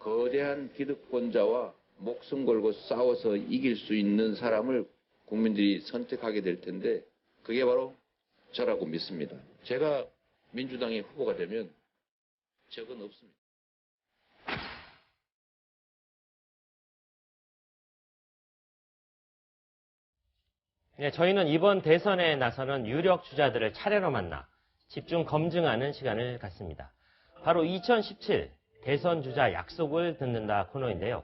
거대한 기득권자와 목숨 걸고 싸워서 이길 수 있는 사람을 국민들이 선택하게 될 텐데 그게 바로 저라고 믿습니다. 제가 민주당의 후보가 되면 적은 없습니다. 네, 저희는 이번 대선에 나서는 유력 주자들을 차례로 만나 집중 검증하는 시간을 갖습니다. 바로 2017 대선 주자 약속을 듣는다 코너인데요.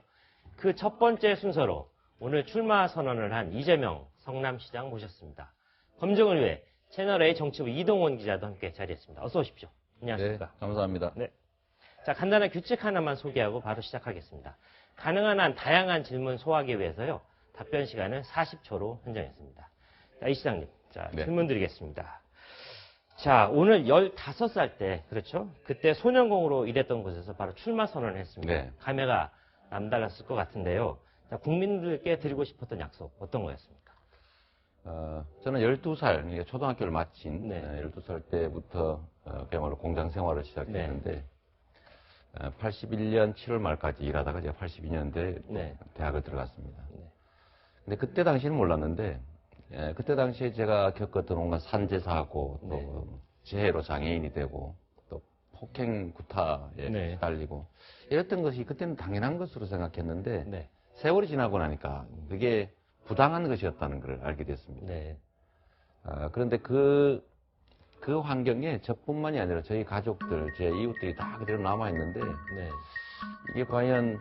그 첫 번째 순서로 오늘 출마 선언을 한 이재명 성남시장 모셨습니다. 검증을 위해 채널A 정치부 이동원 기자도 함께 자리했습니다. 어서 오십시오. 안녕하십니까. 네, 감사합니다. 네. 자, 간단한 규칙 하나만 소개하고 바로 시작하겠습니다. 가능한 한 다양한 질문 소화하기 위해서요. 답변 시간은 40초로 한정했습니다. 자, 이 시장님. 자, 네. 질문 드리겠습니다. 자, 오늘 15살 때, 그렇죠? 그때 소년공으로 일했던 곳에서 바로 출마 선언을 했습니다. 네. 감회가 남달랐을 것 같은데요. 자, 국민들께 드리고 싶었던 약속, 어떤 거였습니까? 저는 12살, 그러니까 초등학교를 마친 네. 12살 때부터 그야말로 공장 생활을 시작했는데 81년 7월 말까지 일하다가 제가 82년도에 네. 대학을 들어갔습니다. 네. 근데 그때 당시는 몰랐는데 그때 당시에 제가 겪었던 온갖 산재사고 또 네. 재해로 장애인이 되고 또 폭행 구타에 네. 시달리고 이랬던 것이 그때는 당연한 것으로 생각했는데 네. 세월이 지나고 나니까 그게 부당한 것이었다는 걸 알게 됐습니다. 네. 그런데 그 환경에 저뿐만이 아니라 저희 가족들, 제 이웃들이 다 그대로 남아있는데 네. 이게 과연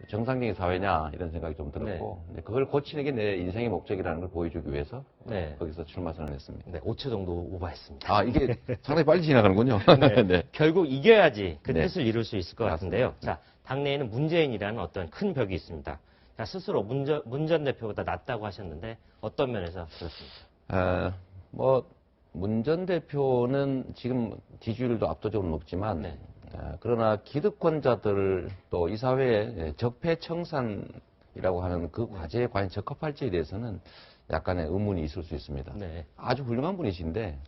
정상적인 사회냐 이런 생각이 좀 들었고 근데 그걸 고치는 게 내 인생의 목적이라는 걸 보여주기 위해서 네. 거기서 출마 선언했습니다. 네, 5초 정도 오버했습니다. 이게 상당히 빨리 지나가는군요. 네. 네. 결국 이겨야지 그 네. 뜻을 이룰 수 있을 것 같은데요. 자, 당내에는 문재인이라는 어떤 큰 벽이 있습니다. 자, 스스로 문 전 대표보다 낫다고 하셨는데 어떤 면에서 그렇습니까? 문 전 대표는 지금 지지율도 압도적으로 높지만 네. 그러나 기득권자들 또 이 사회의 적폐청산이라고 하는 그 과제에 과연 적합할지에 대해서는 약간의 의문이 있을 수 있습니다. 네. 아주 훌륭한 분이신데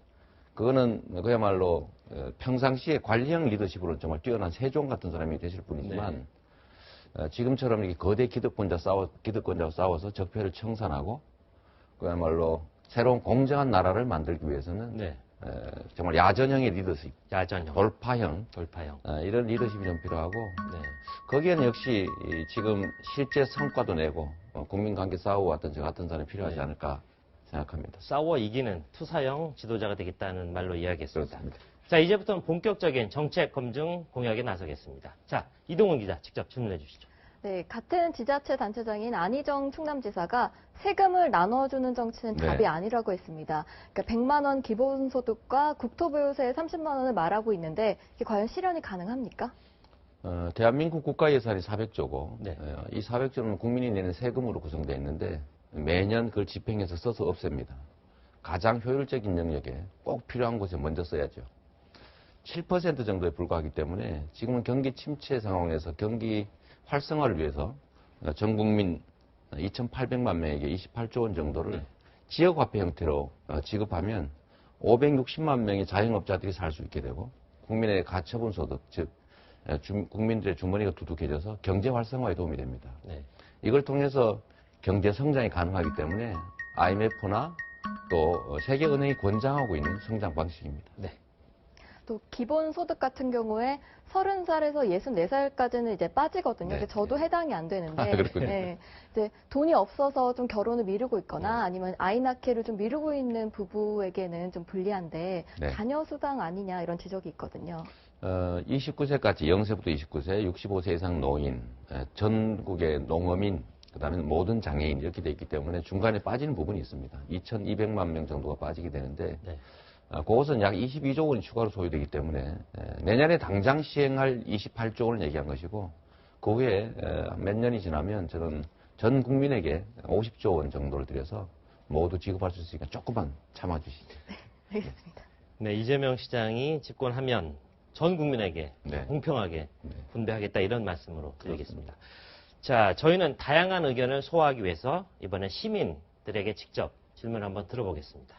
그거는 그야말로 평상시에 관리형 리더십으로 정말 뛰어난 세종 같은 사람이 되실 분이지만 지금처럼 이렇게 거대 기득권자와 싸워서 적폐를 청산하고 그야말로 새로운 공정한 나라를 만들기 위해서는 네. 정말 야전형의 리더십, 야전형, 돌파형 이런 리더십이 좀 필요하고 네. 거기에는 역시 지금 실제 성과도 내고 국민관계 싸워왔던 저 같은 사람이 필요하지 네. 않을까 생각합니다. 싸워 이기는 투사형 지도자가 되겠다는 말로 이야기했습니다. 그렇습니다. 자, 이제부터는 본격적인 정책 검증 공약에 나서겠습니다. 자, 이동훈 기자 직접 질문해 주시죠. 네, 같은 지자체 단체장인 안희정 충남지사가 세금을 나눠주는 정치는 네. 답이 아니라고 했습니다. 그러니까 100만 원 기본소득과 국토보유세 30만 원을 말하고 있는데 이게 과연 실현이 가능합니까? 대한민국 국가 예산이 400조고 네. 이 400조는 국민이 내는 세금으로 구성되어 있는데 매년 그걸 집행해서 써서 없앱니다. 가장 효율적인 영역에 꼭 필요한 곳에 먼저 써야죠. 7% 정도에 불과하기 때문에 지금은 경기 침체 상황에서 경기 활성화를 위해서 전 국민 2,800만 명에게 28조 원 정도를 지역화폐 형태로 지급하면 560만 명의 자영업자들이 살 수 있게 되고 국민의 가처분 소득, 즉 국민들의 주머니가 두둑해져서 경제 활성화에 도움이 됩니다. 네. 이걸 통해서 경제 성장이 가능하기 때문에 IMF나 또 세계은행이 권장하고 있는 성장 방식입니다. 네. 또 기본소득 같은 경우에 30살에서 64살까지는 이제 빠지거든요. 네. 근데 저도 해당이 안 되는데 그렇군요. 네, 이제 돈이 없어서 좀 결혼을 미루고 있거나 아니면 아이 낳기를 좀 미루고 있는 부부에게는 좀 불리한데 네. 자녀 수당 아니냐 이런 지적이 있거든요. 29세까지 0세부터 29세, 65세 이상 노인, 전국의 농어민, 그다음에 모든 장애인 이렇게 돼 있기 때문에 중간에 빠지는 부분이 있습니다. 2,200만 명 정도가 빠지게 되는데 네. 그것은 약 22조 원이 추가로 소요되기 때문에 내년에 당장 시행할 28조 원을 얘기한 것이고 그 후에 몇 년이 지나면 저는 전 국민에게 50조 원 정도를 들여서 모두 지급할 수 있으니까 조금만 참아주시죠. 네, 알겠습니다. 네, 이재명 시장이 집권하면 전 국민에게 네. 공평하게 네. 분배하겠다 이런 말씀으로 드리겠습니다. 자, 저희는 다양한 의견을 소화하기 위해서 이번에 시민들에게 직접 질문 한번 들어보겠습니다.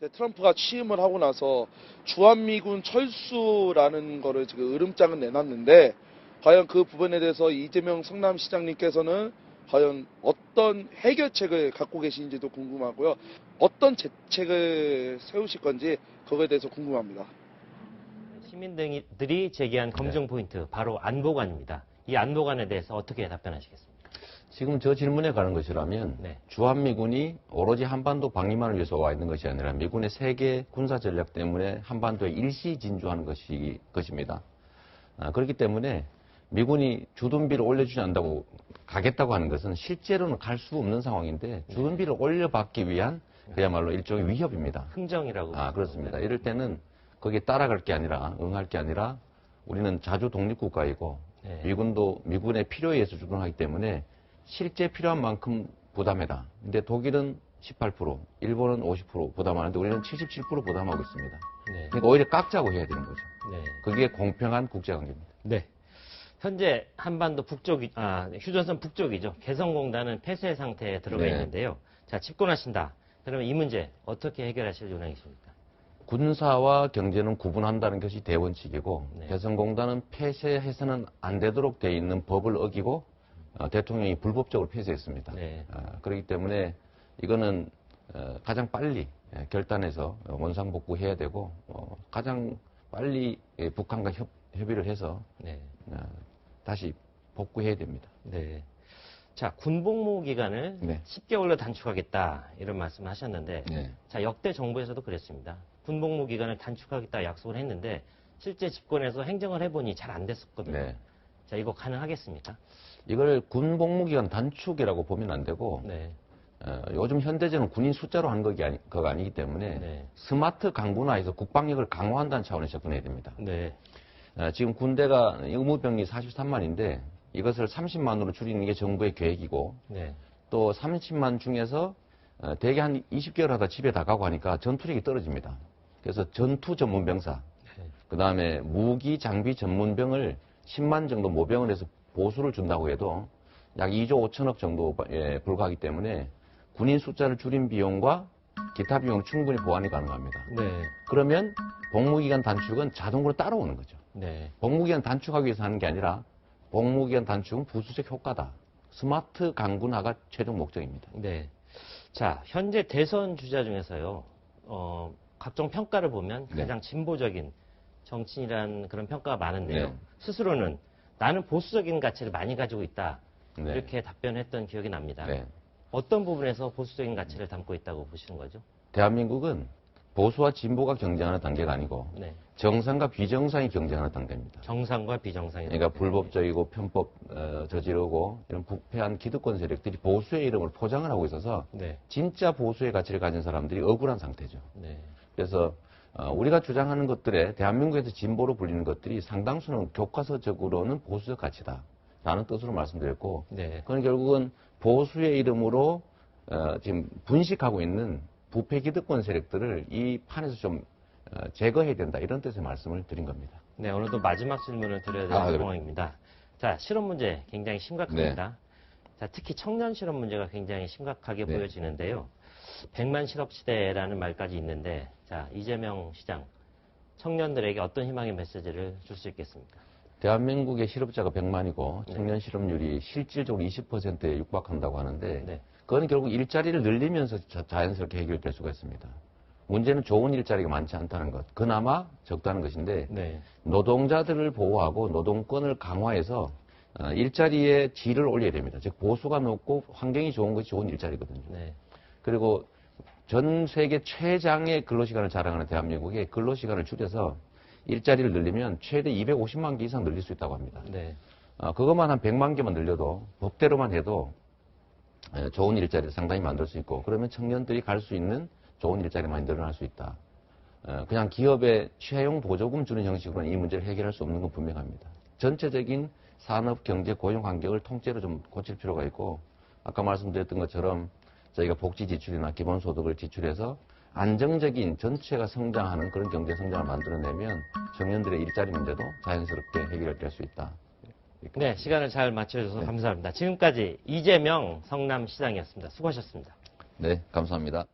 트럼프가 취임을 하고 나서 주한미군 철수라는 거를 지금 으름장을 내놨는데 과연 그 부분에 대해서 이재명 성남시장님께서는 과연 어떤 해결책을 갖고 계신지도 궁금하고요. 어떤 대책을 세우실 건지 그거에 대해서 궁금합니다. 시민들이 제기한 검증 포인트 바로 안보관입니다. 이 안보관에 대해서 어떻게 답변하시겠습니까? 지금 저 질문에 가는 것이라면 네. 주한미군이 오로지 한반도 방위만을 위해서 와 있는 것이 아니라 미군의 세계 군사 전략 때문에 한반도에 일시 진주하는 것입니다. 그렇기 때문에 미군이 주둔비를 올려주지 않는다고 가겠다고 하는 것은 실제로는 갈 수 없는 상황인데 주둔비를 올려받기 위한 그야말로 일종의 위협입니다. 흥정이라고. 그렇습니다. 이럴 때는 거기에 따라갈 게 아니라 응할 게 아니라 우리는 자주 독립국가이고 네. 미군도 미군의 필요에 의해서 주둔하기 때문에 실제 필요한 만큼 부담해라. 근데 독일은 18%, 일본은 50% 부담하는데 우리는 77% 부담하고 있습니다. 네. 그러니까 오히려 깎자고 해야 되는 거죠. 네. 그게 공평한 국제관계입니다. 네. 현재 한반도 휴전선 북쪽이죠. 개성공단은 폐쇄 상태에 들어가 네. 있는데요. 자, 집권하신다. 그러면 이 문제 어떻게 해결하실 전략이십니까? 군사와 경제는 구분한다는 것이 대원칙이고 네. 개성공단은 폐쇄해서는 안 되도록 돼 있는 법을 어기고 대통령이 불법적으로 폐쇄했습니다. 네. 그렇기 때문에 이거는 가장 빨리 결단해서 원상복구해야 되고 가장 빨리 북한과 협의를 해서 네. 다시 복구해야 됩니다. 네. 자, 군복무 기간을 네. 10개월로 단축하겠다 이런 말씀을 하셨는데 네. 자, 역대 정부에서도 그랬습니다. 군복무 기간을 단축하겠다 약속을 했는데 실제 집권해서 행정을 해보니 잘 안 됐었거든요. 네. 자, 이거 가능하겠습니까? 이걸 군복무기간 단축이라고 보면 안 되고 네. 요즘 현대제는 군인 숫자로 하는 거가 아니기 때문에 네. 스마트 강군화해서 국방력을 강화한다는 차원에서 접근해야 됩니다. 네. 지금 군대가 의무병이 43만인데 이것을 30만으로 줄이는 게 정부의 계획이고 네. 또 30만 중에서 대개 한 20개월 하다 집에 다 가고 하니까 전투력이 떨어집니다. 그래서 전투 전문병사, 네. 그 다음에 무기 장비 전문병을 10만 정도 모병을 해서 보수를 준다고 해도 약 2조 5천억 정도에 불과하기 때문에 군인 숫자를 줄인 비용과 기타 비용 충분히 보완이 가능합니다. 네. 그러면 복무기간 단축은 자동으로 따라오는 거죠. 네. 복무기간 단축하기 위해서 하는 게 아니라 복무기간 단축은 부수적 효과다. 스마트 강군화가 최종 목적입니다. 네. 자, 현재 대선 주자 중에서요, 각종 평가를 보면 네. 가장 진보적인 정치인이라는 그런 평가가 많은데요. 네. 스스로는 나는 보수적인 가치를 많이 가지고 있다. 네. 이렇게 답변했던 기억이 납니다. 네. 어떤 부분에서 보수적인 가치를 담고 있다고 보시는 거죠? 대한민국은 보수와 진보가 경쟁하는 단계가 아니고 네. 정상과 비정상이 경쟁하는 단계입니다. 정상과 비정상이. 그러니까 불법적이고 편법 저지르고 이런 부패한 기득권 세력들이 보수의 이름을 포장을 하고 있어서 네. 진짜 보수의 가치를 가진 사람들이 억울한 상태죠. 네. 그래서 우리가 주장하는 것들에 대한민국에서 진보로 불리는 것들이 상당수는 교과서적으로는 보수적 가치다 라는 뜻으로 말씀드렸고 네. 그건 결국은 보수의 이름으로 지금 분식하고 있는 부패 기득권 세력들을 이 판에서 좀 제거해야 된다 이런 뜻의 말씀을 드린 겁니다. 네, 오늘도 마지막 질문을 드려야 될 네. 상황입니다. 자, 실업 문제 굉장히 심각합니다. 자, 특히 청년 실업 문제가 굉장히 심각하게 네. 보여지는데요. 100만 실업 시대라는 말까지 있는데, 자, 이재명 시장, 청년들에게 어떤 희망의 메시지를 줄 수 있겠습니까? 대한민국의 실업자가 100만이고 청년 실업률이 실질적으로 20%에 육박한다고 하는데 네. 그건 결국 일자리를 늘리면서 자연스럽게 해결될 수가 있습니다. 문제는 좋은 일자리가 많지 않다는 것, 그나마 적다는 것인데 네. 노동자들을 보호하고 노동권을 강화해서 일자리의 질을 올려야 됩니다. 즉 보수가 높고 환경이 좋은 것이 좋은 일자리거든요. 네. 그리고 전 세계 최장의 근로시간을 자랑하는 대한민국의 근로시간을 줄여서 일자리를 늘리면 최대 250만 개 이상 늘릴 수 있다고 합니다. 네. 그것만 한 100만 개만 늘려도 법대로만 해도 좋은 일자리를 상당히 만들 수 있고 그러면 청년들이 갈 수 있는 좋은 일자리 많이 늘어날 수 있다. 그냥 기업에 채용 보조금 주는 형식으로는 이 문제를 해결할 수 없는 건 분명합니다. 전체적인 산업, 경제, 고용 환경을 통째로 좀 고칠 필요가 있고 아까 말씀드렸던 것처럼 저희가 복지 지출이나 기본소득을 지출해서 안정적인 전체가 성장하는 그런 경제 성장을 만들어내면 청년들의 일자리 문제도 자연스럽게 해결될 수 있다. 네, 시간을 잘 맞춰주셔서 네. 감사합니다. 지금까지 이재명 성남시장이었습니다. 수고하셨습니다. 네, 감사합니다.